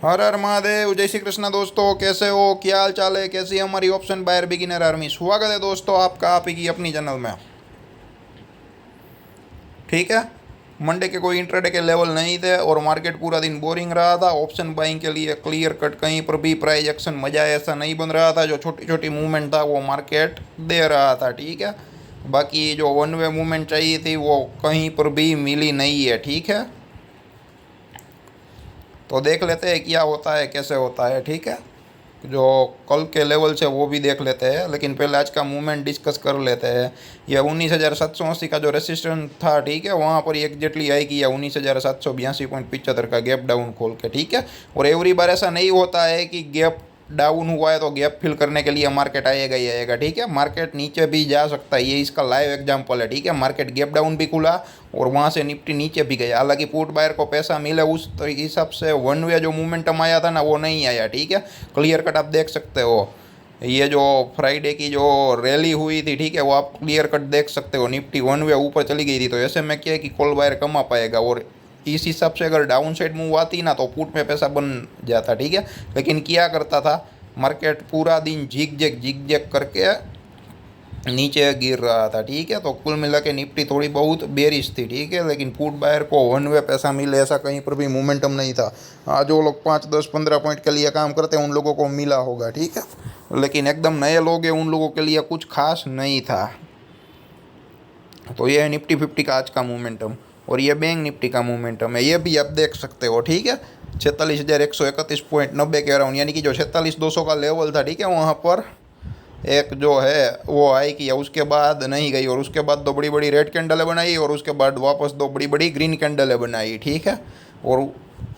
हर हर महादेव, जय श्री कृष्ण। दोस्तों कैसे हो, क्या हाल चाल है, कैसी है हमारी ऑप्शन बायर बिगिनर आर्मी। स्वागत है दोस्तों आपका आप ही की अपनी चैनल में। ठीक है। मंडे के कोई इंट्राडे के लेवल नहीं थे और मार्केट पूरा दिन बोरिंग रहा था। ऑप्शन बाइंग के लिए क्लियर कट कहीं पर भी प्राइस एक्शन मजा ऐसा नहीं बन रहा था। जो छोटी छोटी मूवमेंट था वो मार्केट दे रहा था। ठीक है। बाकी जो वन वे मूवमेंट चाहिए थी वो कहीं पर भी मिली नहीं है। ठीक है। तो देख लेते हैं क्या होता है, कैसे होता है। ठीक है। जो कल के लेवल से वो भी देख लेते हैं, लेकिन पहले आज का मूवमेंट डिस्कस कर लेते हैं। ये 19,780 का जो रेसिस्टेंस था, ठीक है, वहाँ पर एग्जैक्टली आई कि 19,782.75 का गैप डाउन खोल के। ठीक है। और एवरी बार ऐसा नहीं होता है कि गैप डाउन हुआ है तो गैप फिल करने के लिए मार्केट आएगा ही आएगा। ठीक है। मार्केट नीचे भी जा सकता है, ये इसका लाइव एग्जांपल है। ठीक है। मार्केट गैप डाउन भी खुला और वहाँ से निफ्टी नीचे भी गया। हालांकि पुट बायर को पैसा मिले उस हिसाब से वन वे जो मोमेंटम आया था ना वो नहीं आया। ठीक है। क्लियर कट आप देख सकते हो। ये जो फ्राइडे की जो रैली हुई थी, ठीक है, वो आप क्लियर कट देख सकते हो। निफ्टी वन वे ऊपर चली गई थी, तो ऐसे में क्या है कि कॉल बायर कमा पाएगा। और इस हिसाब से अगर डाउन साइड मूव आती ना तो पुट में पैसा बन जाता। ठीक है। लेकिन क्या करता था, मार्केट पूरा दिन झिक झैक करके नीचे गिर रहा था। ठीक है। तो कुल मिला के निफ्टी थोड़ी बहुत बेरिश थी। ठीक है। लेकिन पुट बायर को वन वे पैसा मिले ऐसा कहीं पर भी मोमेंटम नहीं था। हाँ, जो लोग 5 10 15 पॉइंट के लिए काम करते हैं उन लोगों को मिला होगा। ठीक है। लेकिन एकदम नए लोग हैं उन लोगों के लिए कुछ खास नहीं था। तो ये है निफ्टी 50 का आज का मोमेंटम। और ये बैंक निफ्टी का मोमेंटम है, ये भी आप देख सकते हो। ठीक है। 46,131.90 के अराउंड, यानी कि जो 46,200 का लेवल था, ठीक है, वहाँ पर एक जो है वो हाई किया, उसके बाद नहीं गई। और उसके बाद दो बड़ी बड़ी रेड कैंडलें बनाई और उसके बाद वापस दो बड़ी बड़ी ग्रीन कैंडलें बनाई। ठीक है। और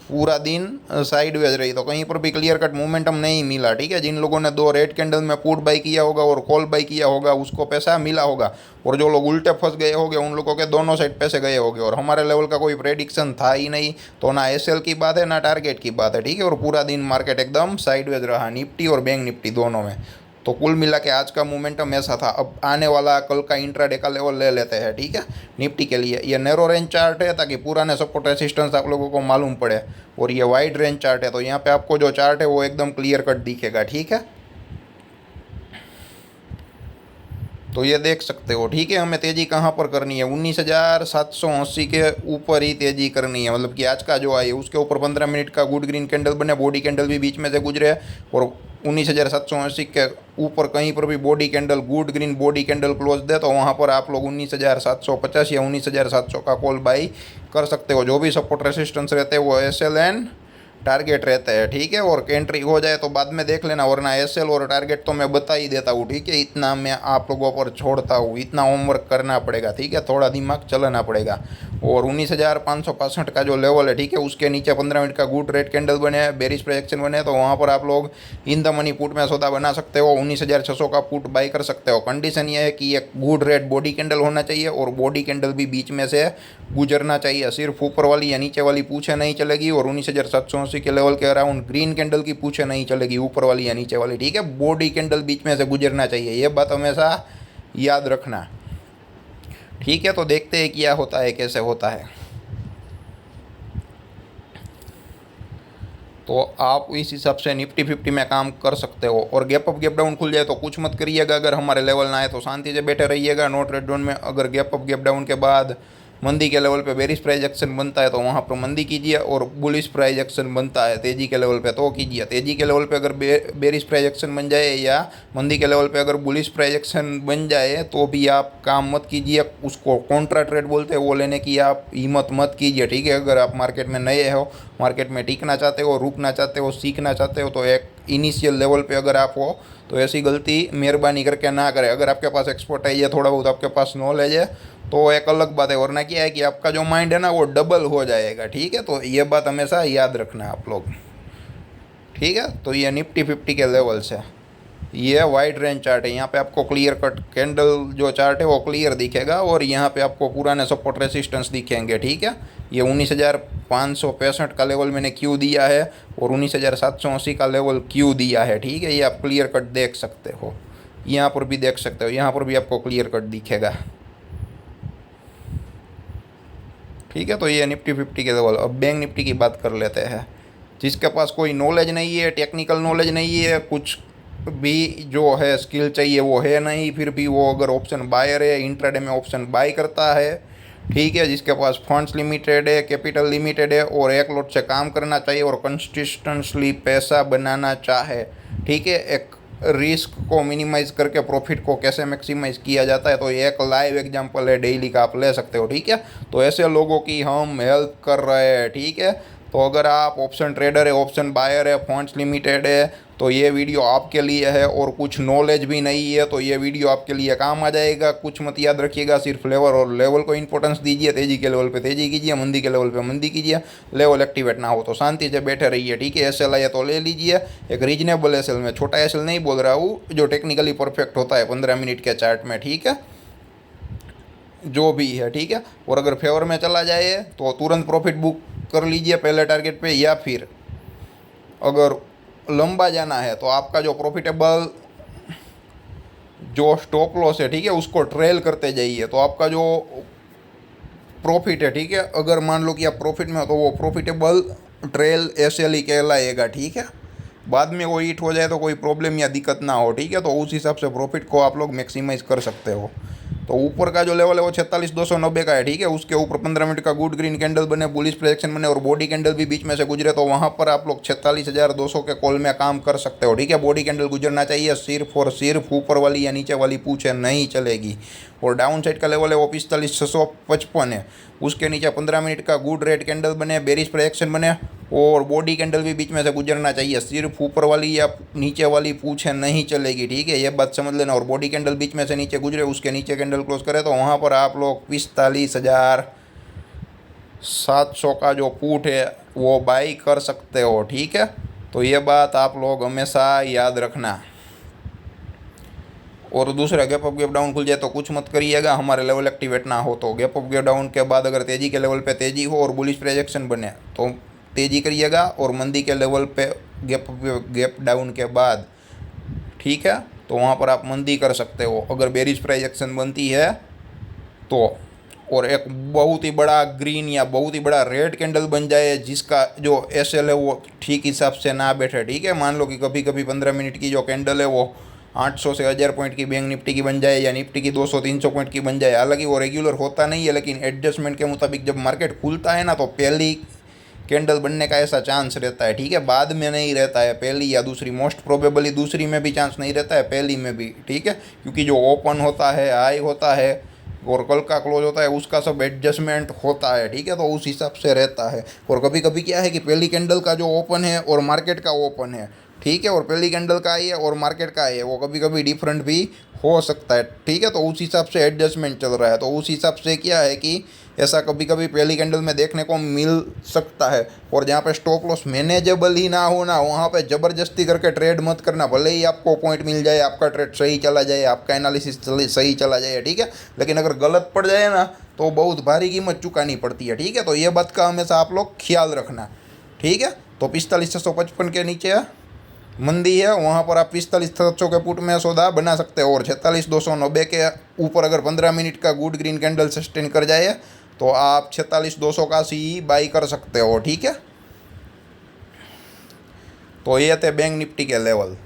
पूरा दिन साइडवेज रही, तो कहीं पर भी क्लियर कट मोमेंटम नहीं मिला। ठीक है। जिन लोगों ने दो रेड कैंडल में पुट बाई किया होगा और कॉल बाई किया होगा उसको पैसा मिला होगा। और जो लोग उल्टे फंस गए होंगे उन लोगों के दोनों साइड पैसे गए होंगे। और हमारे लेवल का कोई प्रेडिक्शन था ही नहीं, तो ना एसएल की बात है ना टारगेट की बात है। ठीक है। और पूरा दिन मार्केट एकदम साइडवेज रहा, निफ्टी और बैंक निफ्टी दोनों में। तो कुल मिला के आज का मोमेंटम ऐसा था। अब आने वाला कल का इंट्राडे का लेवल ले लेते हैं। ठीक है। निफ्टी के लिए ये नैरो रेंज चार्ट है ताकि पुराने सपोर्ट रेसिस्टेंस आप लोगों को मालूम पड़े। और ये वाइड रेंज चार्ट है, तो यहाँ पे आपको जो चार्ट है वो एकदम क्लियर कट दिखेगा। ठीक है। तो ये देख सकते हो। ठीक है। हमें तेज़ी कहाँ पर करनी है, 19,780 के ऊपर ही तेज़ी करनी है। मतलब कि आज का जो है उसके ऊपर 15 मिनट का गुड ग्रीन कैंडल बने, बॉडी कैंडल भी बीच में से गुजरे। और 19,780 के ऊपर कहीं पर भी body candle, good green body candle close दे तो वहाँ पर आप लोग 19,750 या 19,700 का कॉल बाई कर सकते हो। जो भी सपोर्ट रेसिस्टेंस रहते हैं वो SLN टारगेट रहता है। ठीक है। और एंट्री हो जाए तो बाद में देख लेना, वरना एसएल और टारगेट तो मैं बता ही देता हूँ। ठीक है। इतना मैं आप लोगों पर छोड़ता हूँ, इतना होमवर्क करना पड़ेगा। ठीक है। थोड़ा दिमाग चलाना पड़ेगा। और 19,565 का जो लेवल है, ठीक है, उसके नीचे 15 मिनट का गुड रेड कैंडल बने, बेरिश प्रोजेक्शन बने, तो वहाँ पर आप लोग इन द मनी पुट में सौदा बना सकते हो। 19,600 का पुट बाई कर सकते हो। कंडीशन ये है कि एक गुड रेड बॉडी कैंडल होना चाहिए और बॉडी कैंडल भी बीच में से गुजरना चाहिए। सिर्फ ऊपर वाली या नीचे वाली पूछे नहीं चलेगी। और 19,780 के लेवल के अराउंड ग्रीन कैंडल की पूछे नहीं चलेगी, ऊपर वाली या नीचे वाली। ठीक है। बॉडी कैंडल बीच में से गुजरना चाहिए, ये बात हमेशा याद रखना। ठीक है। तो देखते हैं क्या होता है, कैसे होता है। तो आप इस हिसाब से निफ्टी 50 में काम कर सकते हो। और गैप अप गैप डाउन खुल जाए तो कुछ मत करिएगा। अगर हमारे लेवल ना आए तो शांति से बैठे रहिएगा, नो ट्रेड जोन में। अगर गैप अप गैप डाउन के बाद मंदी के लेवल पे बेरिश प्राइस एक्शन बनता है तो वहाँ पर मंदी कीजिए। और बुलिश प्राइस एक्शन बनता है तेज़ी के लेवल पे तो कीजिए। तेज़ी के लेवल पे अगर बेरिश प्राइस एक्शन बन जाए या मंदी के लेवल पे अगर बुलिश प्राइस एक्शन बन जाए तो भी आप काम मत कीजिए। उसको कॉन्ट्रा ट्रेड बोलते हैं, वो लेने की आप हिम्मत मत कीजिए। ठीक है। अगर आप मार्केट में नए हो, मार्केट में टिकना चाहते हो, रुकना चाहते हो, सीखना चाहते हो, तो एक इनिशियल लेवल पे अगर आप हो तो ऐसी गलती मेहरबानी करके ना करें। अगर आपके पास एक्सपर्टाइज है, थोड़ा बहुत आपके पास नॉलेज है तो एक अलग बात है, वरना क्या है कि आपका जो माइंड है ना वो डबल हो जाएगा। ठीक है। तो ये बात हमेशा याद रखना आप लोग। ठीक है। तो ये निफ्टी 50 के लेवल्स है, ये वाइड रेंज चार्ट है। यहाँ पे आपको क्लियर कट कैंडल जो चार्ट है वो क्लियर दिखेगा। और यहाँ पे आपको पुराने सपोर्ट रेसिस्टेंस दिखेंगे। ठीक है। ये 19,565 का लेवल मैंने क्यों दिया है और 19,780 का लेवल क्यों दिया है। ठीक है। ये आप क्लियर कट देख सकते हो, यहाँ पर भी देख सकते हो, यहाँ पर भी आपको क्लियर कट दिखेगा। ठीक है। तो ये निफ्टी 50 के लेवल। अब बैंक निफ्टी की बात कर लेते हैं। जिसके पास कोई नॉलेज नहीं है, टेक्निकल नॉलेज नहीं है, कुछ भी जो है स्किल चाहिए वो है नहीं, फिर भी वो अगर ऑप्शन बायर है, इंट्राडे में ऑप्शन बाय करता है, ठीक है, जिसके पास फंड्स लिमिटेड है, कैपिटल लिमिटेड है और एक लॉट से काम करना चाहिए और कंसिस्टेंटली पैसा बनाना चाहे, ठीक है, एक रिस्क को मिनिमाइज करके प्रॉफिट को कैसे मैक्सिमाइज किया जाता है, तो ये एक लाइव एग्जांपल है डेली का, आप ले सकते हो, ठीक है। तो ऐसे लोगों की हम हेल्प कर रहे हैं, ठीक है। तो अगर आप ऑप्शन ट्रेडर है, ऑप्शन बायर है, फंड्स लिमिटेड है, तो ये वीडियो आपके लिए है और कुछ नॉलेज भी नहीं है तो ये वीडियो आपके लिए काम आ जाएगा। कुछ मत याद रखिएगा, सिर्फ लेवल और लेवल को इंपॉर्टेंस दीजिए। तेजी के लेवल पे तेजी कीजिए, मंदी के लेवल पे मंदी कीजिए। लेवल एक्टिवेट ना हो तो शांति से बैठे रहिए, ठीक है। एसएल आया तो ले लीजिए, एक रीजनेबल एसएल में, छोटा एसएल नहीं बोल रहा हूँ, जो टेक्निकली परफेक्ट होता है 15 मिनट के चार्ट में, ठीक है, जो भी है, ठीक है। और अगर फेवर में चला जाए तो तुरंत प्रॉफिट बुक कर लीजिए पहले टारगेट पे, या फिर अगर लंबा जाना है तो आपका जो प्रॉफिटेबल जो स्टॉप लॉस है, ठीक है, उसको ट्रेल करते जाइए तो आपका जो प्रॉफिट है, ठीक है, अगर मान लो कि आप प्रॉफिट में हो तो वो प्रॉफिटेबल ट्रेल एसएल ही कहलाएगा, ठीक है। बाद में वो हिट हो जाए तो कोई प्रॉब्लम या दिक्कत ना हो, ठीक है। तो उस हिसाब से प्रॉफिट को आप लोग मैक्सिमाइज कर सकते हो। तो ऊपर का जो लेवल है वो 46,290 का है, ठीक है। उसके ऊपर 15 मिनट का गुड ग्रीन कैंडल बने, बुलिश प्रोजेक्शन बने और बॉडी कैंडल भी बीच में से गुजरे तो वहाँ पर आप लोग 46,200 के कॉल में काम कर सकते हो, ठीक है। बॉडी कैंडल गुजरना चाहिए, सिर्फ और सिर्फ ऊपर वाली या नीचे वाली पूछे नहीं चलेगी। और डाउन साइड का लेवल है वो 45,655 है। उसके नीचे 15 मिनट का गुड रेड कैंडल बने, बेरिश प्रोजेक्शन बने और बॉडी कैंडल भी बीच में से गुजरना चाहिए, सिर्फ ऊपर वाली या नीचे वाली पूछे नहीं चलेगी, ठीक है, ये बात समझ लेना। और बॉडी कैंडल बीच में से नीचे गुजरे, उसके नीचे कैंडल क्लोज करे तो वहाँ पर आप लोग 45,700 का जो पुट है वो बाई कर सकते हो, ठीक है। तो ये बात आप लोग हमेशा याद रखना। और दूसरा, गैप अप गैप डाउन खुल जाए तो कुछ मत करिएगा, हमारे लेवल एक्टिवेट ना हो तो। गैप अप गैप डाउन के बाद अगर तेजी के लेवल पे तेजी हो और बुलिश प्रोजेक्शन बने तो तेजी करिएगा, और मंदी के लेवल पे गैप डाउन के बाद, ठीक है, तो वहाँ पर आप मंदी कर सकते हो अगर बेरिश प्रोजेक्शन बनती है तो। और एक बहुत ही बड़ा ग्रीन या बहुत ही बड़ा रेड कैंडल बन जाए जिसका जो एसएल है वो ठीक हिसाब से ना बैठे, ठीक है। मान लो कि कभी कभी 15 मिनट की जो कैंडल है वो 800 से 1000 पॉइंट की बैंक निफ्टी की बन जाए या निफ्टी की 200-300 पॉइंट की बन जाए। हालांकि वो रेगुलर होता नहीं है, लेकिन एडजस्टमेंट के मुताबिक जब मार्केट खुलता है ना तो पहली कैंडल बनने का ऐसा चांस रहता है, ठीक है, बाद में नहीं रहता है। पहली या दूसरी, मोस्ट प्रोबेबली दूसरी में भी चांस नहीं रहता है, पहली में भी, ठीक है, क्योंकि जो ओपन होता है, हाई होता है और कल का क्लोज होता है उसका सब एडजस्टमेंट होता है, ठीक है, तो उस हिसाब से रहता है। और कभी कभी क्या है कि पहली कैंडल का जो ओपन है और मार्केट का ओपन है, ठीक है, और पहली कैंडल का आई है और मार्केट का आई है, वो कभी कभी डिफरेंट भी हो सकता है, ठीक है। तो उस हिसाब से एडजस्टमेंट चल रहा है, तो उस हिसाब से क्या है कि ऐसा कभी कभी पहली कैंडल में देखने को मिल सकता है। और जहाँ पे स्टॉप लॉस मैनेजेबल ही ना हो ना, वहाँ पे ज़बरदस्ती करके ट्रेड मत करना। भले ही आपको पॉइंट मिल जाए, आपका ट्रेड सही चला जाए, आपका एनालिसिस सही चला जाए, ठीक है, लेकिन अगर गलत पड़ जाए ना तो बहुत भारी कीमत चुकानी पड़ती है, ठीक है। तो ये बात का हमेशा आप लोग ख्याल रखना, ठीक है। तो 45,655 के नीचे मंदी है, वहाँ पर आप 45,700 के पुट में सौदा बना सकते हो। और 46,290 के ऊपर अगर 15 मिनट का गुड ग्रीन कैंडल सस्टेन कर जाए तो आप 46,200 का सी बाई कर सकते हो, ठीक है। तो ये थे बैंक निफ्टी के लेवल।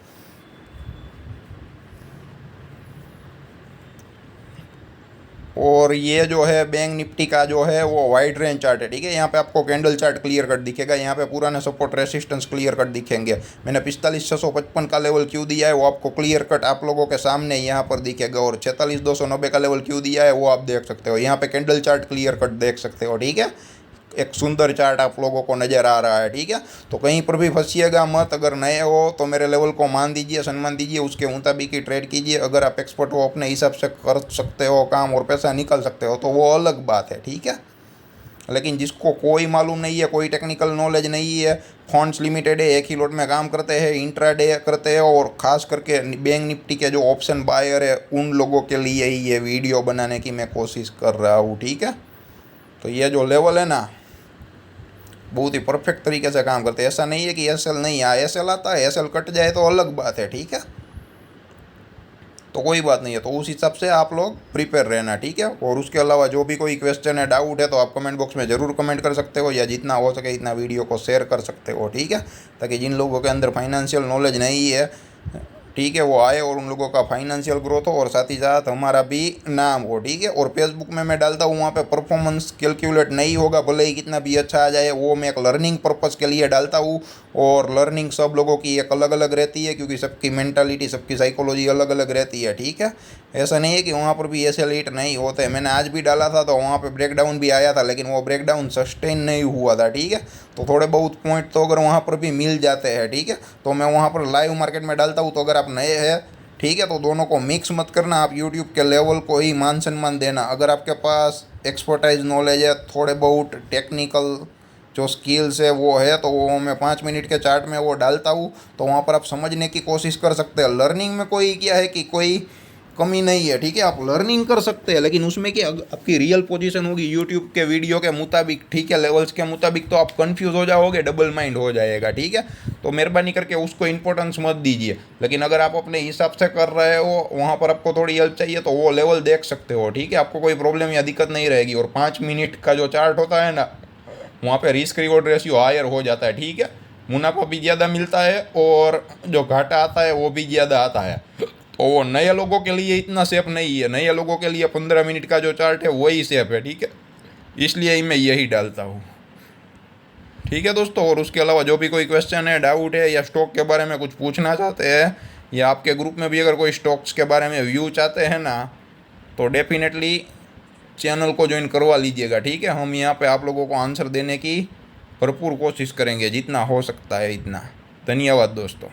और ये जो है बैंक निफ्टी का जो है वो वाइड रेंज चार्ट है, ठीक है। यहाँ पे आपको कैंडल चार्ट क्लियर कट दिखेगा, यहाँ पे पुराने सपोर्ट रेसिस्टेंस क्लियर कट दिखेंगे। मैंने 45,655 का लेवल क्यों दिया है वो आपको क्लियर कट आप लोगों के सामने यहाँ पर दिखेगा। और 46,290 का लेवल क्यों दिया है वो आप देख सकते हो, यहाँ पे कैंडल चार्ट क्लियर कट देख सकते हो, ठीक है। एक सुंदर चार्ट आप लोगों को नज़र आ रहा है, ठीक है। तो कहीं पर भी फंसिएगा मत। अगर नए हो तो मेरे लेवल को मान दीजिए, सम्मान दीजिए, उसके मुताबिक ही ट्रेड कीजिए। अगर आप एक्सपर्ट हो, अपने हिसाब से कर सकते हो काम और पैसा निकाल सकते हो तो वो अलग बात है, ठीक है। लेकिन जिसको कोई मालूम नहीं है, कोई टेक्निकल नॉलेज नहीं है, फंड्स लिमिटेड है, एक ही लॉट में काम करते हैं, इंट्राडे करते हैं, और ख़ास करके बैंक निफ्टी के जो ऑप्शन बायर है उन लोगों के लिए ही ये वीडियो बनाने की मैं कोशिश कर रहा हूँ, ठीक है। तो ये जो लेवल है ना बहुत ही परफेक्ट तरीके से काम करते हैं। ऐसा नहीं है कि एसएल नहीं आया, एसएल आता है, एसएल कट जाए तो अलग बात है, ठीक है। तो कोई बात नहीं है। तो उस हिसाब से आप लोग प्रिपेयर रहना, ठीक है। और उसके अलावा जो भी कोई क्वेश्चन है, डाउट है, तो आप कमेंट बॉक्स में ज़रूर कमेंट कर सकते हो, या जितना हो सके इतना वीडियो को शेयर कर सकते हो, ठीक है। ताकि जिन लोगों के अंदर फाइनेंशियल नॉलेज नहीं है, ठीक है, वो आए और उन लोगों का फाइनेंशियल ग्रोथ हो और साथ ही साथ हमारा भी नाम हो, ठीक है। और फेसबुक में मैं डालता हूँ, वहाँ पे परफॉर्मेंस कैलकुलेट नहीं होगा, भले ही कितना भी अच्छा आ जाए, वो मैं एक लर्निंग पर्पज़ के लिए डालता हूँ। और लर्निंग सब लोगों की एक अलग अलग रहती है, क्योंकि सबकी मेंटालिटी, सबकी साइकोलॉजी अलग अलग रहती है, ठीक है। ऐसा नहीं है कि वहाँ पर भी ऐसे लेट नहीं होते। मैंने आज भी डाला था तो वहाँ पे ब्रेकडाउन भी आया था, लेकिन वो ब्रेकडाउन सस्टेन नहीं हुआ था, ठीक है। तो थोड़े बहुत पॉइंट तो अगर वहाँ पर भी मिल जाते हैं, ठीक है, तो मैं वहाँ पर लाइव मार्केट में डालता हूँ। तो अगर आप नए हैं, ठीक है, तो दोनों को मिक्स मत करना, आप यूट्यूब के लेवल को ही मान सम्मान देना। अगर आपके पास एक्सपर्टाइज नॉलेज है, थोड़े बहुत टेक्निकल जो स्किल्स है वो है, तो वो मैं 5 मिनट के चार्ट में वो डालता हूँ। तो वहाँ पर आप समझने की कोशिश कर सकते हैं। लर्निंग में कोई क्या है कि कोई कमी नहीं है, ठीक है, आप लर्निंग कर सकते हैं, लेकिन उसमें क्या आपकी रियल पोजीशन होगी यूट्यूब के वीडियो के मुताबिक, ठीक है, लेवल्स के मुताबिक, तो आप कंफ्यूज हो जाओगे, डबल माइंड हो जाएगा, ठीक है। तो मेहरबानी करके उसको इंपॉर्टेंस मत दीजिए। लेकिन अगर आप अपने हिसाब से कर रहे हो, वहाँ पर आपको थोड़ी हेल्प चाहिए, तो वो लेवल देख सकते हो, ठीक है, आपको कोई प्रॉब्लम या दिक्कत नहीं रहेगी। और 5 मिनट का जो चार्ट होता है ना, वहाँ पे रिस्क रिवॉर्ड रेशियो हायर हो जाता है, ठीक है, मुनाफा भी ज़्यादा मिलता है और जो घाटा आता है वो भी ज़्यादा आता है। तो वो नए लोगों के लिए इतना सेफ नहीं है, नए लोगों के लिए 15 मिनट का जो चार्ट है वही सेफ है, ठीक है। इसलिए ही मैं यही डालता हूँ, ठीक है दोस्तों। और उसके अलावा जो भी कोई क्वेश्चन है, डाउट है, या स्टॉक के बारे में कुछ पूछना चाहते हैं, या आपके ग्रुप में भी अगर कोई स्टॉक्स के बारे में व्यू चाहते हैं ना, तो डेफिनेटली चैनल को ज्वाइन करवा लीजिएगा, ठीक है। हम यहाँ पे आप लोगों को आंसर देने की भरपूर कोशिश करेंगे, जितना हो सकता है इतना। धन्यवाद दोस्तों।